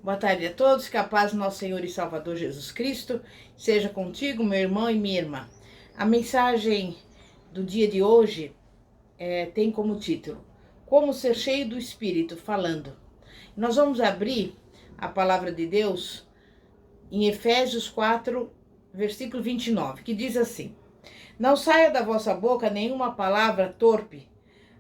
Boa tarde a todos, que a paz do nosso Senhor e Salvador Jesus Cristo seja contigo, meu irmão e minha irmã. A mensagem do dia de hoje tem como título, Como Ser Cheio do Espírito, falando. Nós vamos abrir a palavra de Deus em Efésios 4, versículo 29, que diz assim: Não saia da vossa boca nenhuma palavra torpe,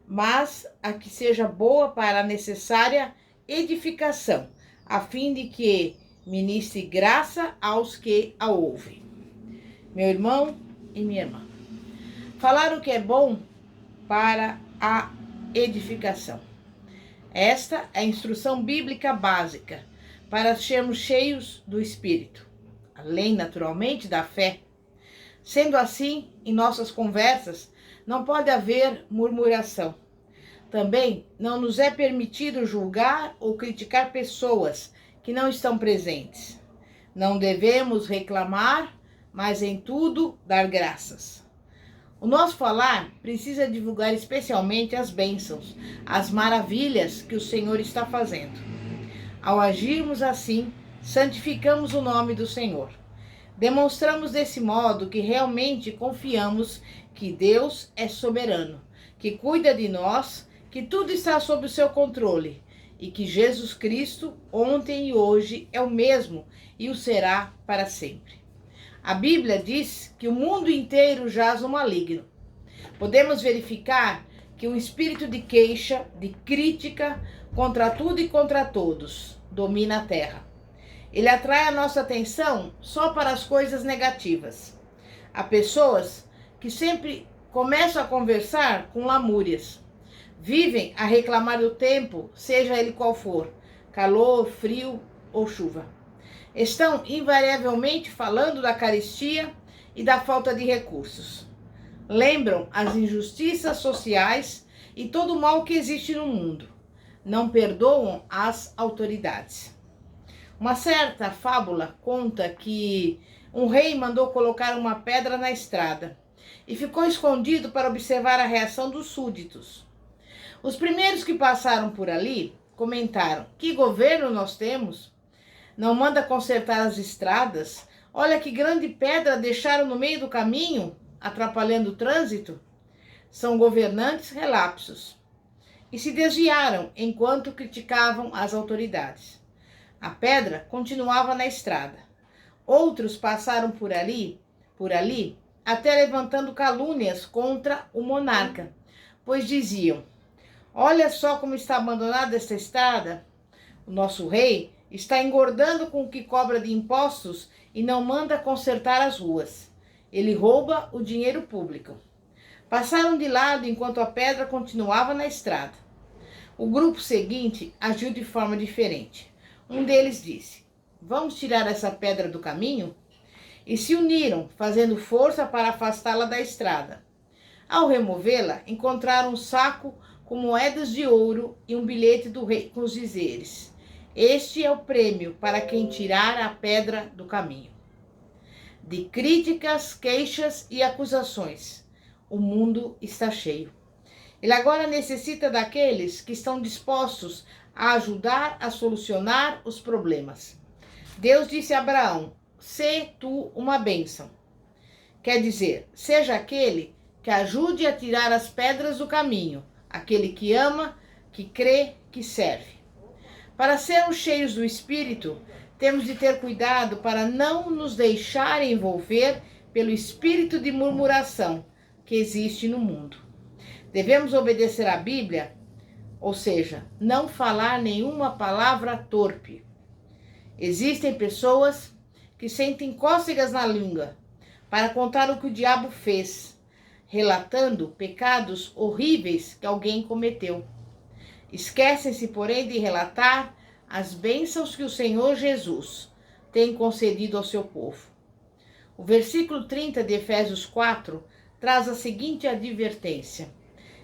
mas a que seja boa para a necessária edificação, a fim de que ministre graça aos que a ouvem. Meu irmão e minha irmã, falar o que é bom para a edificação. Esta é a instrução bíblica básica para sermos cheios do Espírito, além naturalmente da fé. Sendo assim, em nossas conversas não pode haver murmuração. Também não nos é permitido julgar ou criticar pessoas que não estão presentes. Não devemos reclamar, mas em tudo dar graças. O nosso falar precisa divulgar especialmente as bênçãos, as maravilhas que o Senhor está fazendo. Ao agirmos assim, santificamos o nome do Senhor. Demonstramos desse modo que realmente confiamos que Deus é soberano, que cuida de nós, que tudo está sob o seu controle e que Jesus Cristo, ontem e hoje, é o mesmo e o será para sempre. A Bíblia diz que o mundo inteiro jaz no maligno. Podemos verificar que um espírito de queixa, de crítica contra tudo e contra todos domina a terra. Ele atrai a nossa atenção só para as coisas negativas. Há pessoas que sempre começam a conversar com lamúrias. Vivem a reclamar do tempo, seja ele qual for, calor, frio ou chuva. Estão invariavelmente falando da carestia e da falta de recursos. Lembram as injustiças sociais e todo o mal que existe no mundo. Não perdoam as autoridades. Uma certa fábula conta que um rei mandou colocar uma pedra na estrada e ficou escondido para observar a reação dos súditos. Os primeiros que passaram por ali comentaram: que governo nós temos? Não manda consertar as estradas? Olha que grande pedra deixaram no meio do caminho, atrapalhando o trânsito. São governantes relapsos. E se desviaram enquanto criticavam as autoridades. A pedra continuava na estrada. Outros passaram por ali, até levantando calúnias contra o monarca, pois diziam: olha só como está abandonada esta estrada. O nosso rei está engordando com o que cobra de impostos e não manda consertar as ruas. Ele rouba o dinheiro público. Passaram de lado enquanto a pedra continuava na estrada. O grupo seguinte agiu de forma diferente. Um deles disse: vamos tirar essa pedra do caminho? E se uniram, fazendo força para afastá-la da estrada. Ao removê-la, encontraram um saco com moedas de ouro e um bilhete do rei com os dizeres: este é o prêmio para quem tirar a pedra do caminho. De críticas, queixas e acusações, o mundo está cheio. Ele agora necessita daqueles que estão dispostos a ajudar a solucionar os problemas. Deus disse a Abraão: sê tu uma bênção. Quer dizer, seja aquele que ajude a tirar as pedras do caminho, aquele que ama, que crê, que serve. Para sermos cheios do Espírito, temos de ter cuidado para não nos deixar envolver pelo espírito de murmuração que existe no mundo. Devemos obedecer à Bíblia, ou seja, não falar nenhuma palavra torpe. Existem pessoas que sentem cócegas na língua para contar o que o diabo fez, relatando pecados horríveis que alguém cometeu. Esquecem-se, porém, de relatar as bênçãos que o Senhor Jesus tem concedido ao seu povo. O versículo 30 de Efésios 4 traz a seguinte advertência: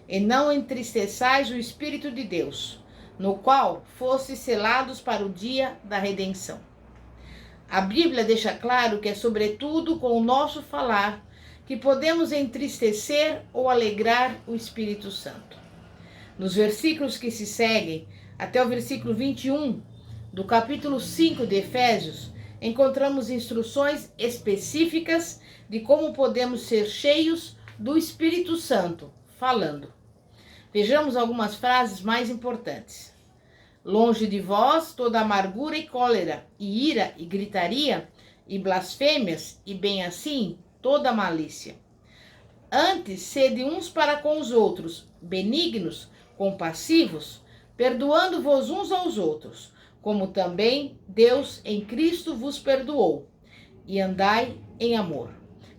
e não entristeçais o Espírito de Deus, no qual fostes selados para o dia da redenção. A Bíblia deixa claro que é sobretudo com o nosso falar que podemos entristecer ou alegrar o Espírito Santo. Nos versículos que se seguem, até o versículo 21, do capítulo 5 de Efésios, encontramos instruções específicas de como podemos ser cheios do Espírito Santo, falando. Vejamos algumas frases mais importantes. Longe de vós toda amargura e cólera, e ira e gritaria, e blasfêmias, e bem assim toda malícia. Antes, sede uns para com os outros, benignos, compassivos, perdoando-vos uns aos outros, como também Deus em Cristo vos perdoou, e andai em amor.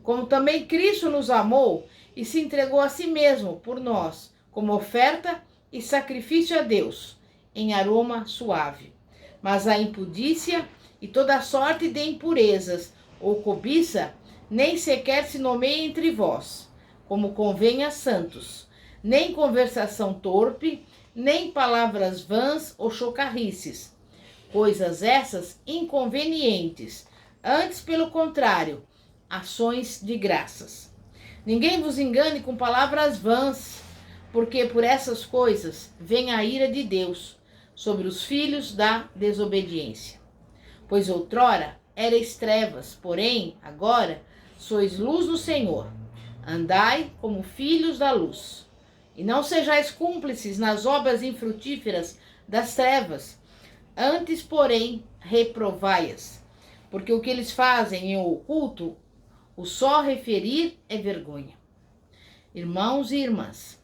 Como também Cristo nos amou e se entregou a si mesmo por nós, como oferta e sacrifício a Deus, em aroma suave. Mas a impudícia e toda sorte de impurezas ou cobiça nem sequer se nomeia entre vós, como convém a santos, nem conversação torpe, nem palavras vãs ou chocarrices, coisas essas inconvenientes, antes pelo contrário, ações de graças. Ninguém vos engane com palavras vãs, porque por essas coisas vem a ira de Deus sobre os filhos da desobediência. Pois outrora erais trevas, porém agora sois luz no Senhor. Andai como filhos da luz. E não sejais cúmplices nas obras infrutíferas das trevas, antes, porém, reprovai-as, porque o que eles fazem em oculto, o só referir é vergonha. Irmãos e irmãs,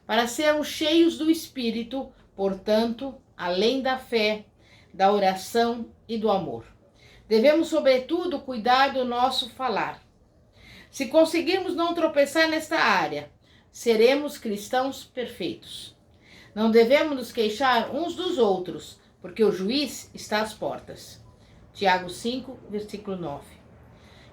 para sermos cheios do Espírito, portanto, além da fé, da oração e do amor, devemos, sobretudo, cuidar do nosso falar. Se conseguirmos não tropeçar nesta área, seremos cristãos perfeitos. Não devemos nos queixar uns dos outros, porque o juiz está às portas. Tiago 5, versículo 9.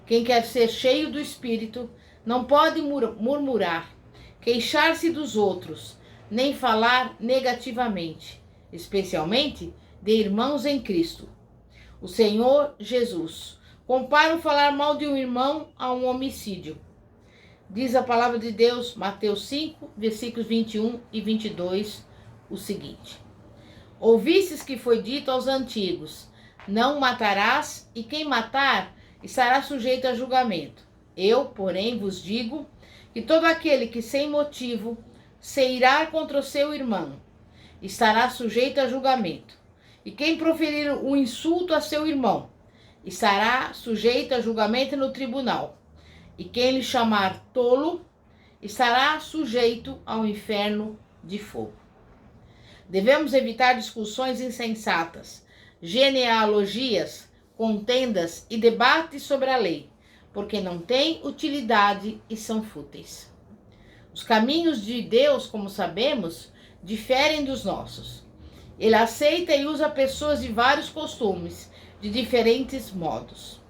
Quem quer ser cheio do Espírito não pode murmurar, queixar-se dos outros, nem falar negativamente, especialmente de irmãos em Cristo. O Senhor Jesus compara o falar mal de um irmão a um homicídio. Diz a palavra de Deus, Mateus 5, versículos 21 e 22, o seguinte: Ouvistes que foi dito aos antigos, não matarás, e quem matar estará sujeito a julgamento. Eu, porém, vos digo que todo aquele que sem motivo se irá contra o seu irmão estará sujeito a julgamento. E quem proferir um insulto a seu irmão estará sujeito a julgamento no tribunal. E quem lhe chamar tolo estará sujeito ao inferno de fogo. Devemos evitar discussões insensatas, genealogias, contendas e debates sobre a lei, porque não têm utilidade e são fúteis. Os caminhos de Deus, como sabemos, diferem dos nossos. Ele aceita e usa pessoas de vários costumes, de diferentes modos.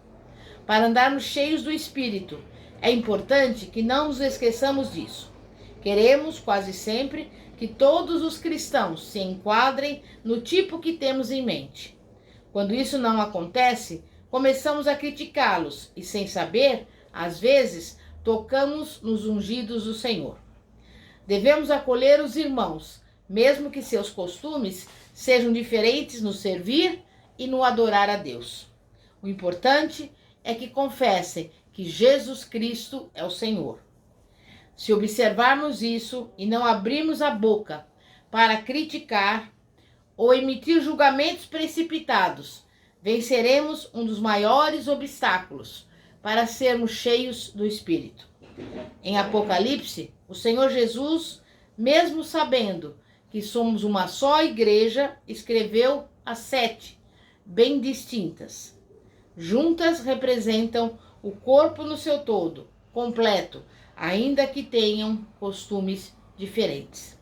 Para andarmos cheios do Espírito, é importante que não nos esqueçamos disso. Queremos, quase sempre, que todos os cristãos se enquadrem no tipo que temos em mente. Quando isso não acontece, começamos a criticá-los e, sem saber, às vezes, tocamos nos ungidos do Senhor. Devemos acolher os irmãos, mesmo que seus costumes sejam diferentes no servir e no adorar a Deus. O importante é que confessem que Jesus Cristo é o Senhor. Se observarmos isso e não abrirmos a boca para criticar ou emitir julgamentos precipitados, venceremos um dos maiores obstáculos para sermos cheios do Espírito. Em Apocalipse, o Senhor Jesus, mesmo sabendo que somos uma só igreja, escreveu as 7, bem distintas. Juntas representam o corpo no seu todo, completo, ainda que tenham costumes diferentes.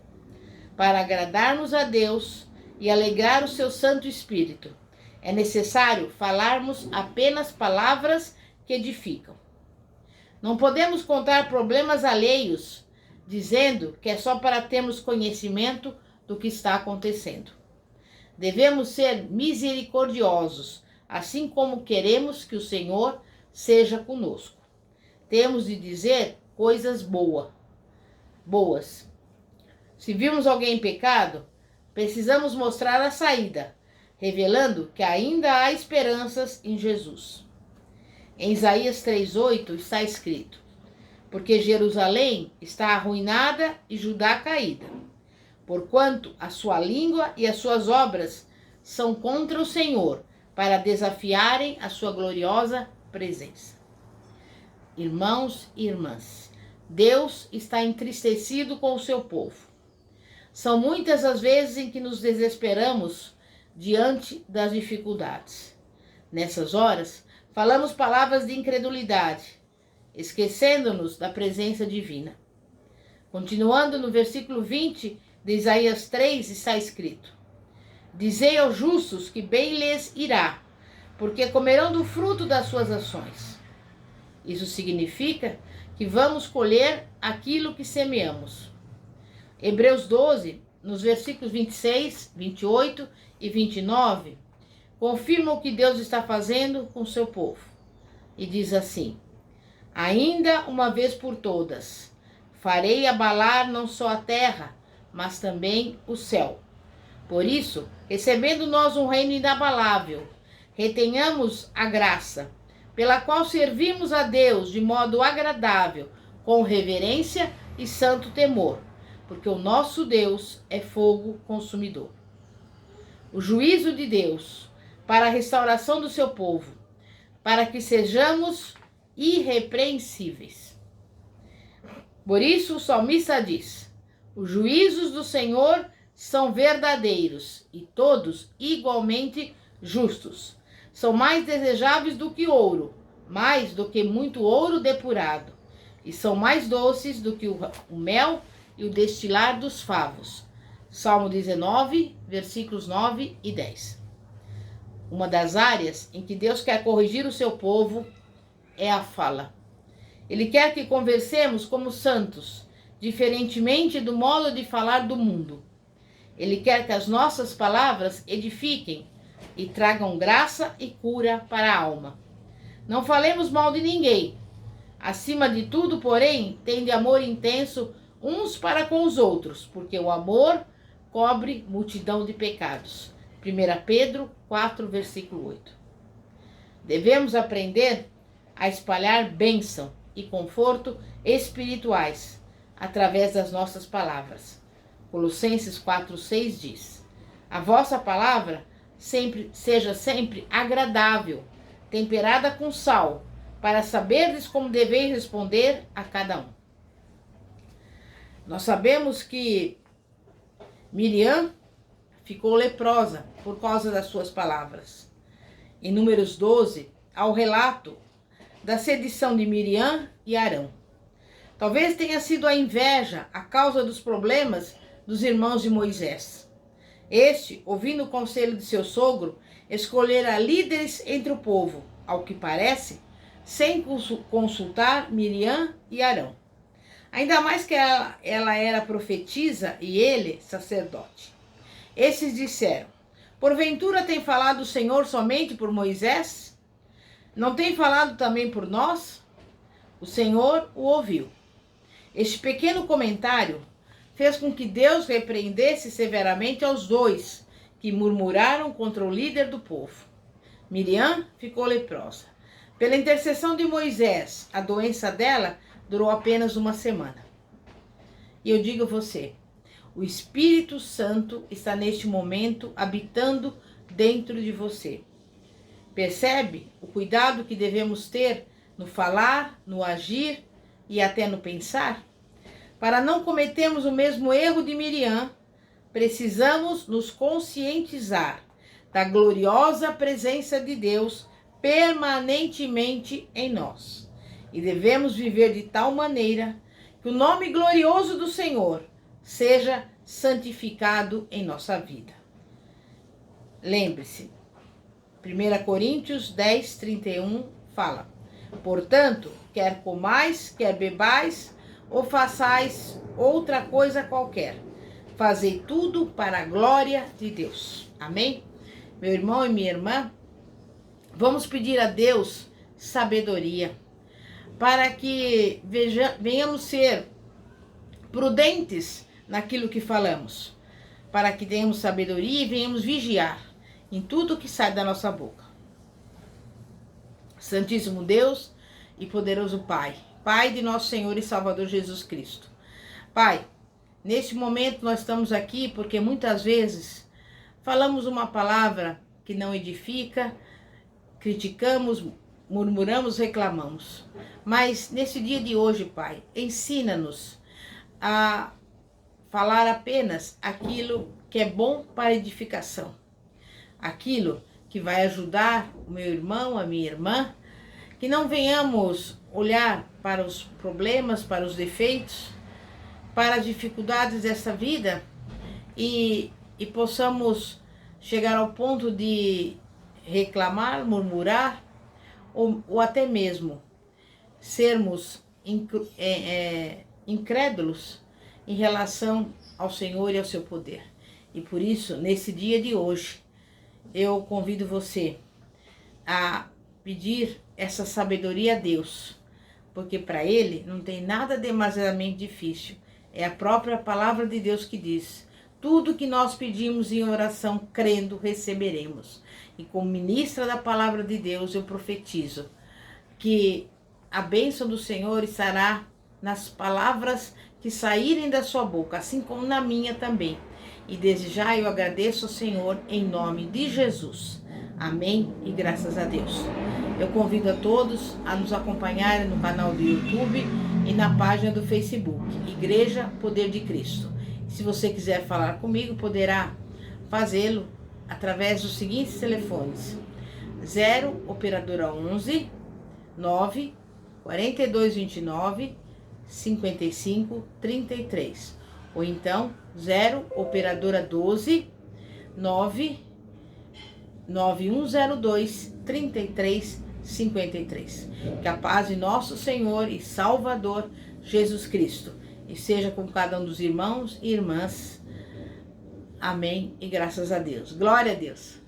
Para agradarmos a Deus e alegrar o seu Santo Espírito, é necessário falarmos apenas palavras que edificam. Não podemos contar problemas alheios, dizendo que é só para termos conhecimento do que está acontecendo. Devemos ser misericordiosos, assim como queremos que o Senhor seja conosco. Temos de dizer coisas boas. Se virmos alguém em pecado, precisamos mostrar a saída, revelando que ainda há esperanças em Jesus. Em Isaías 3:8 está escrito: porque Jerusalém está arruinada e Judá caída, porquanto a sua língua e as suas obras são contra o Senhor, para desafiarem a sua gloriosa presença. Irmãos e irmãs, Deus está entristecido com o seu povo. São muitas as vezes em que nos desesperamos diante das dificuldades. Nessas horas, falamos palavras de incredulidade, esquecendo-nos da presença divina. Continuando no versículo 20 de Isaías 3, está escrito: dizei aos justos que bem lhes irá, porque comerão do fruto das suas ações. Isso significa que vamos colher aquilo que semeamos. Hebreus 12, nos versículos 26, 28 e 29, confirma o que Deus está fazendo com o seu povo. E diz assim: ainda uma vez por todas, farei abalar não só a terra, mas também o céu. Por isso, recebendo nós um reino inabalável, retenhamos a graça, pela qual servimos a Deus de modo agradável, com reverência e santo temor, porque o nosso Deus é fogo consumidor. O juízo de Deus para a restauração do seu povo, para que sejamos irrepreensíveis. Por isso o salmista diz: os juízos do Senhor são verdadeiros e todos igualmente justos. São mais desejáveis do que ouro, mais do que muito ouro depurado, e são mais doces do que o mel e o destilar dos favos. Salmo 19, versículos 9 e 10. Uma das áreas em que Deus quer corrigir o seu povo é a fala. Ele quer que conversemos como santos, diferentemente do modo de falar do mundo. Ele quer que as nossas palavras edifiquem e tragam graça e cura para a alma. Não falemos mal de ninguém. Acima de tudo, porém, tende amor intenso uns para com os outros, porque o amor cobre multidão de pecados. 1 Pedro 4, versículo 8. Devemos aprender a espalhar bênção e conforto espirituais através das nossas palavras. Colossenses 4:6 diz: a vossa palavra seja sempre agradável, temperada com sal, para saberdes como deveis responder a cada um. Nós sabemos que Miriam ficou leprosa por causa das suas palavras. Em Números 12, há o relato da sedição de Miriam e Arão. Talvez tenha sido a inveja a causa dos problemas dos irmãos de Moisés. Este, ouvindo o conselho de seu sogro, escolhera líderes entre o povo, ao que parece, sem consultar Miriam e Arão. Ainda mais que ela era profetisa e ele sacerdote. Esses disseram: porventura tem falado o Senhor somente por Moisés? Não tem falado também por nós? O Senhor o ouviu. Este pequeno comentário fez com que Deus repreendesse severamente aos dois que murmuraram contra o líder do povo. Miriam ficou leprosa. Pela intercessão de Moisés, a doença dela durou apenas uma semana. E eu digo a você, o Espírito Santo está neste momento habitando dentro de você. Percebe o cuidado que devemos ter no falar, no agir e até no pensar? Para não cometermos o mesmo erro de Miriam, precisamos nos conscientizar da gloriosa presença de Deus permanentemente em nós. E devemos viver de tal maneira que o nome glorioso do Senhor seja santificado em nossa vida. Lembre-se, 1 Coríntios 10, 31 fala: portanto, quer comais, quer bebais, ou façais outra coisa qualquer, fazei tudo para a glória de Deus. Amém? Meu irmão e minha irmã, vamos pedir a Deus sabedoria, para que venhamos ser prudentes naquilo que falamos, para que tenhamos sabedoria e venhamos vigiar, em tudo que sai da nossa boca. Santíssimo Deus e poderoso Pai, Pai de nosso Senhor e Salvador Jesus Cristo. Pai, neste momento nós estamos aqui porque muitas vezes falamos uma palavra que não edifica, criticamos, murmuramos, reclamamos. Mas nesse dia de hoje, Pai, ensina-nos a falar apenas aquilo que é bom para edificação. Aquilo que vai ajudar o meu irmão, a minha irmã, que não venhamos olhar para os problemas, para os defeitos, para as dificuldades dessa vida e possamos chegar ao ponto de reclamar, murmurar ou até mesmo sermos incrédulos em relação ao Senhor e ao seu poder. E por isso, nesse dia de hoje, eu convido você a pedir essa sabedoria a Deus, porque para Ele não tem nada demasiadamente difícil. É a própria palavra de Deus que diz: tudo que nós pedimos em oração, crendo, receberemos. E como ministra da palavra de Deus, eu profetizo que a bênção do Senhor estará nas palavras que saírem da sua boca, assim como na minha também. E desde já eu agradeço ao Senhor em nome de Jesus. Amém e graças a Deus. Eu convido a todos a nos acompanharem no canal do YouTube e na página do Facebook, Igreja Poder de Cristo. Se você quiser falar comigo, poderá fazê-lo através dos seguintes telefones: 0 operadora 11 9 4229 55 33, ou então 0 operadora 12 9 9102 33 53. Que a paz de nosso Senhor e Salvador Jesus Cristo esteja com cada um dos irmãos e irmãs. Amém e graças a Deus. Glória a Deus.